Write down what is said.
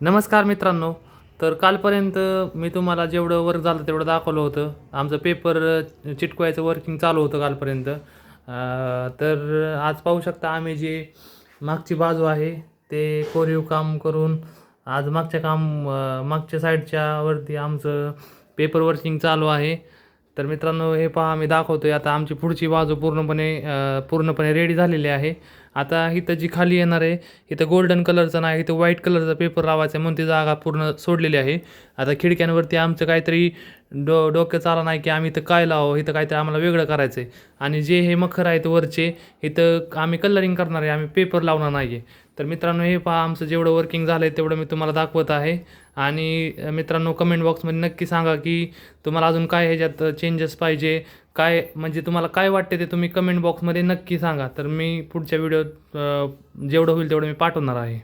नमस्कार मित्रांनो. तर कालपर्यंत मी तुम्हाला जेवढं वर्क झालं तेवढं दाखवलं होतं. आमचं पेपर चिटकवायचं वर्किंग चालू होतं कालपर्यंत. तर आज पाहू शकता आम्ही जे मागची बाजू आहे ते कोरीव काम करून आज मागच्या साईडच्या वरती आमचं पेपर वर्किंग चालू आहे. तर मित्रांनो हे पहा मी दाखवतोय आता आमची पुढची बाजू पूर्णपणे रेडी झालेली आहे. आता इथं जी खाली येणार आहे इथं गोल्डन कलरचा नाही इथं व्हाईट कलरचा पेपर लावायचा म्हणून ती जागा पूर्ण सोडलेली आहे. आता खिडक्यांवरती आमचं काहीतरी डोक्यात चाला नाही की आम्ही इथं काय लावावं, इथं काहीतरी आम्हाला वेगळं करायचं आहे. आणि जे हे मखर आहेत वरचे इथं आम्ही कलरिंग करणार आहे, आम्ही पेपर लावणार नाही आहे. तर मित्रांनो हे पहा आमचं जेवढं वर्किंग झालं आहे तेवढं मी तुम्हाला दाखवत आहे. आणि मित्रांनो कमेंट बॉक्समध्ये नक्की सांगा की तुम्हाला अजून काय ह्याच्यात चेंजेस पाहिजे, काय म्हणजे तुम्हाला काय वाटते ते तुम्ही कमेंट बॉक्समध्ये नक्की सांगा. तर मी पुढच्या व्हिडिओत जेवढं होईल तेवढं मी पाठवणार आहे.